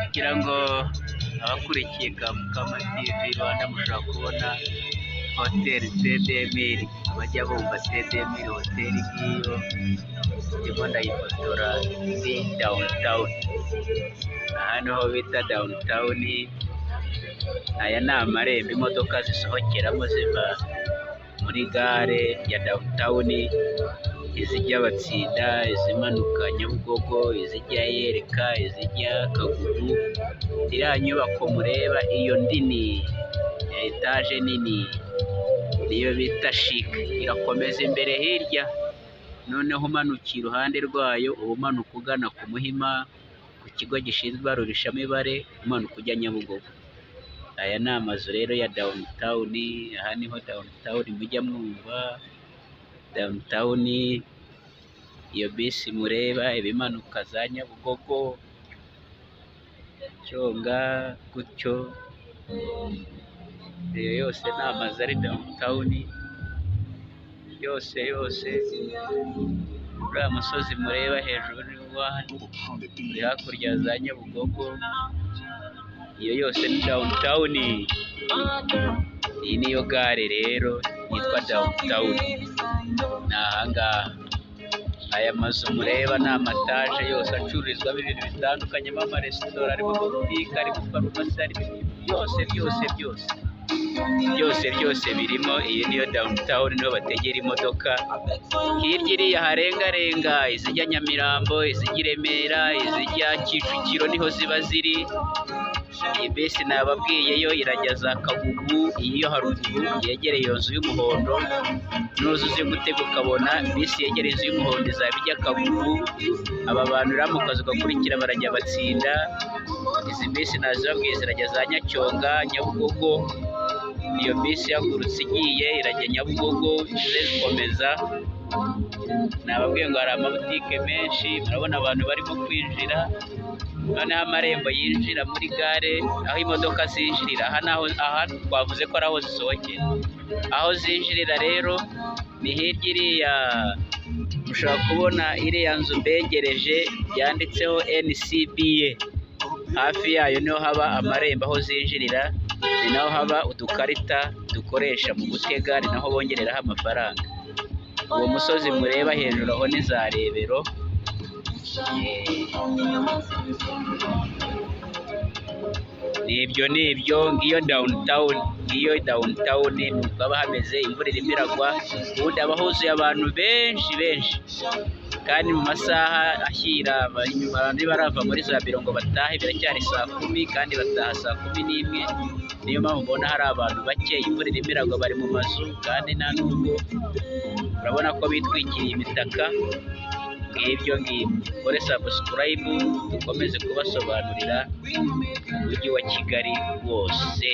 kugira ngo abakurikiye Kamukama TV Rwanda mushobora kubona hoteli Tedemiri, abajya bumva Tedemiri hoteli ngiyo ndimo ndayifotora ndi downtown. Aha niho bita downtown. Aya ni amarembo imodoka zisohokeramo ziva muri gare ya downtown, izijya Batsinda, izimanuka Nyabugogo, izijya Yereka, izijya Kagugu. Iriya nyubako mureba iyo ndini ya etaje nini niyo bita shike, irakomeza imbere hirya, noneho umanukiye iruhande rwayo uba umanuka ugana ku Muhima ku kigo gishinzwe ibarurishamibare, umanuka ujya Nyabugogo. Aya ni amazu rero ya downtown. Aha niho downtown mujya mwumva. Downtown iyo bisi mureba ibimanuka za Nyabugogo, Cyonga gutyo, iyo yose ni amazu ari downtown yose. Uriya musozi mureba hejuru uri hakurya za Nyabugogo, iyo yose ni downtown. Iyi niyo gare rero yitwa downtown. Ni ahangaha. Aya mazu mureba ni amataje yose acururizwamo ibintu bitandukanye, amaresitora, arimo butike, arimo farumasi, byose birimo. Iyi niyo downtown, niho bategera imodoka. Hirya iriya harengarenga izijya Nyamirambo, izijya i Remera, izijya Kicukiro niho ziba ziri. Iyi bisi nababwiye yo irajya za Kagugu, iyo haruguru yegereye iyo nzu y'umuhondo. Nuza uzi gutega ukabona bisi yegereye inzu y'umuhondo izaba ijya Kagugu. Aba bantu rero mu kazi gakurikira barajya Batsinda. Izi bisi nazibabwiye zirajya za Nyacyonga, Nyabugogo. Iyo bisi yagurutse igiye irajya Nyabugogo, ikomeza. Nababwiye ngo hari amabutike menshi, murabona abantu barimo kwinjira. Noneho amarembo yinjira muri gare aho imodoka zinjirira. Aha twavuze ko ari aho zisohokera. Aho zinjirira rero ni hirya iriya, mushobora kubona iriya nzu mbegereje yanditseho NCBA. Hafi yayo niho haba amarembo aho zinjirira, ni naho haba udukarita dukoresha mu gutega, ni naho bongereraho amafaranga. Uwo musozi mureba hejuru aho ni za Rebero. Nibyo ngiyo downtown. Nuko haba hameze, imvura irimo iragwa, ubundi haba huzuye abantu benshi, kandi mu masaha ashyira abantu barava muri za biro ngo batahe, biracyari saa 10 kandi bataha saa 11. Niyo mpamvu mbona hari abantu bake, imvura irimo iragwa, bari mu mazu, kandi nta nubwo urabona ko bitwikiriye imitaka. Ngibyo kore subscribe, dukomeze kubasobanurira umujyi wa Kigali wose.